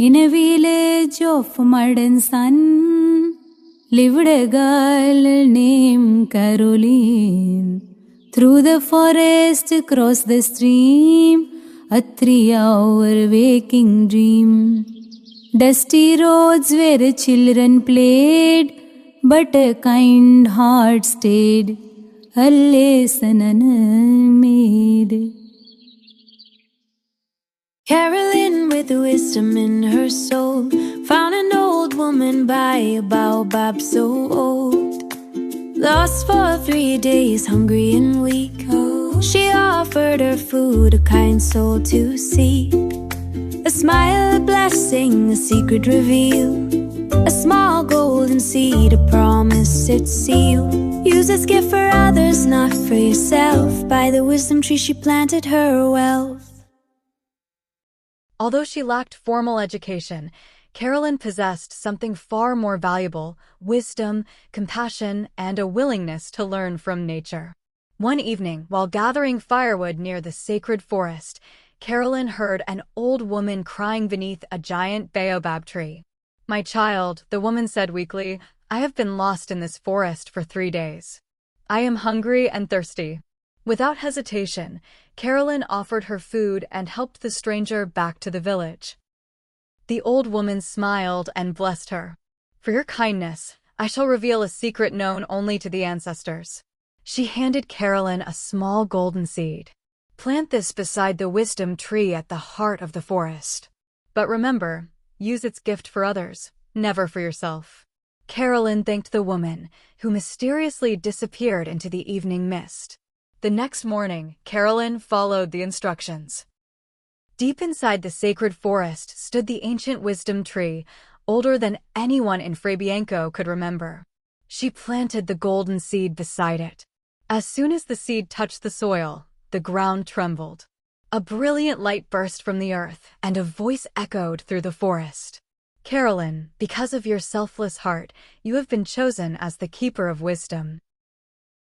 In a village of mud and sun lived a girl named Carolyn. Through the forest, across the stream, a 3-hour waking dream. Dusty roads where children played, but a kind heart stayed, a lesson unmade. Carolyn, with wisdom in her soul, found an old woman by a baobab so old. Lost for 3 days, hungry and weak. She offered her food, a kind soul to seek. A smile, a blessing, a secret revealed. A small golden seed, a promise it's sealed. Use this gift for others, not for yourself. By the wisdom tree she planted her wealth. Although she lacked formal education, Carolyn possessed something far more valuable: wisdom, compassion, and a willingness to learn from nature. One evening, while gathering firewood near the sacred forest, Carolyn heard an old woman crying beneath a giant baobab tree. "My child," the woman said weakly, "I have been lost in this forest for 3 days. I am hungry and thirsty." Without hesitation, Carolyn offered her food and helped the stranger back to the village. The old woman smiled and blessed her. "For your kindness, I shall reveal a secret known only to the ancestors." She handed Carolyn a small golden seed. "Plant this beside the wisdom tree at the heart of the forest. But remember, use its gift for others, never for yourself." Carolyn thanked the woman, who mysteriously disappeared into the evening mist. The next morning, Carolyn followed the instructions. Deep inside the sacred forest stood the ancient wisdom tree, older than anyone in Frabianco could remember. She planted the golden seed beside it. As soon as the seed touched the soil, the ground trembled. A brilliant light burst from the earth, and a voice echoed through the forest. "Carolyn, because of your selfless heart, you have been chosen as the keeper of wisdom."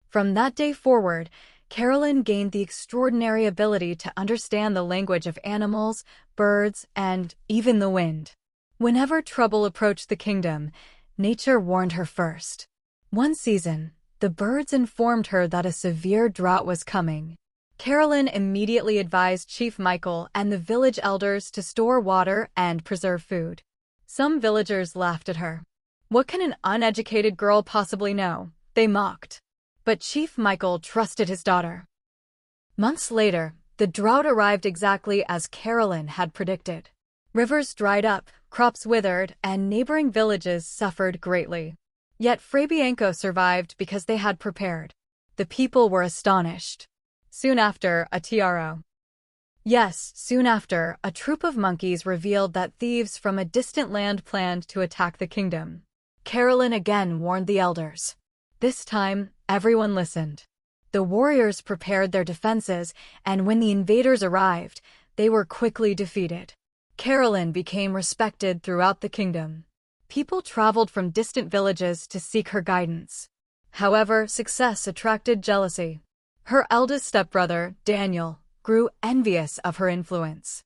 From that day forward, Carolyn gained the extraordinary ability to understand the language of animals, birds, and even the wind. Whenever trouble approached the kingdom, nature warned her first. One season, the birds informed her that a severe drought was coming. Carolyn immediately advised Chief Michael and the village elders to store water and preserve food. Some villagers laughed at her. "What can an uneducated girl possibly know?" they mocked. But Chief Michael trusted his daughter. Months later, the drought arrived exactly as Carolyn had predicted. Rivers dried up, crops withered, and neighboring villages suffered greatly. Yet Frabianco survived because they had prepared. The people were astonished. Soon after, a troop of monkeys revealed that thieves from a distant land planned to attack the kingdom. Carolyn again warned the elders. This time, everyone listened. The warriors prepared their defenses, and when the invaders arrived, they were quickly defeated. Carolyn became respected throughout the kingdom. People traveled from distant villages to seek her guidance. However, success attracted jealousy. Her eldest stepbrother, Daniel, grew envious of her influence.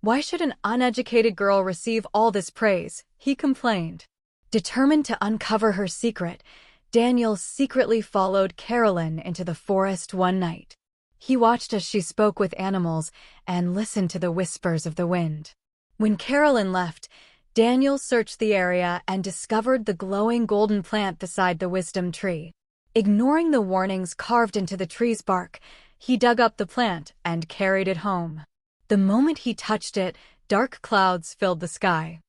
"Why should an uneducated girl receive all this praise?" he complained. Determined to uncover her secret, Daniel secretly followed Carolyn into the forest one night. He watched as she spoke with animals and listened to the whispers of the wind. When Carolyn left, Daniel searched the area and discovered the glowing golden plant beside the wisdom tree. Ignoring the warnings carved into the tree's bark, he dug up the plant and carried it home. The moment he touched it, dark clouds filled the sky.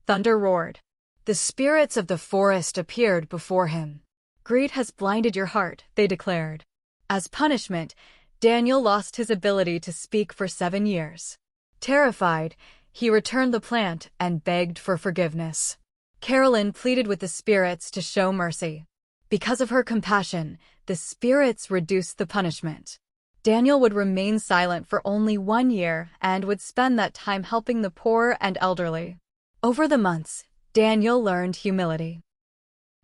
Thunder roared. The spirits of the forest appeared before him. "Greed has blinded your heart," they declared. As punishment, Daniel lost his ability to speak for 7 years. Terrified, he returned the plant and begged for forgiveness. Carolyn pleaded with the spirits to show mercy. Because of her compassion, the spirits reduced the punishment. Daniel would remain silent for only 1 year and would spend that time helping the poor and elderly. Over the months, Daniel learned humility.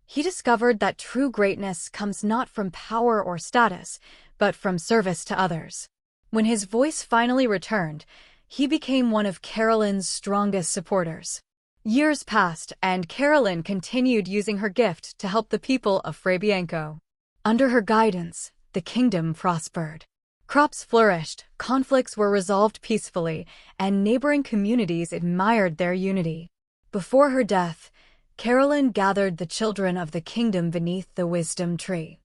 He discovered that true greatness comes not from power or status, but from service to others. When his voice finally returned, he became one of Carolyn's strongest supporters. Years passed, and Carolyn continued using her gift to help the people of Frabianco. Under her guidance, the kingdom prospered. Crops flourished, conflicts were resolved peacefully, and neighboring communities admired their unity. Before her death, Carolyn gathered the children of the kingdom beneath the wisdom tree.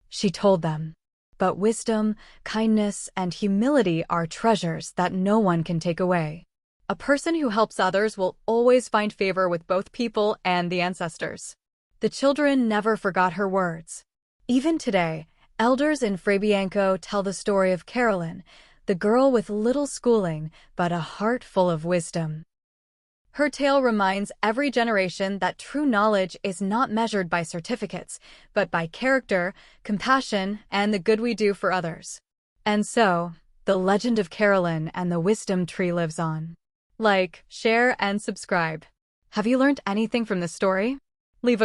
She told them, "But wisdom, kindness, and humility are treasures that no one can take away. A person who helps others will always find favor with both people and the ancestors." The children never forgot her words. Even today, elders in Frabianco tell the story of Carolyn, the girl with little schooling but a heart full of wisdom. Her tale reminds every generation that true knowledge is not measured by certificates, but by character, compassion, and the good we do for others. And so, the legend of Carolyn and the wisdom tree lives on. Like, share, and subscribe. Have you learned anything from this story? Leave a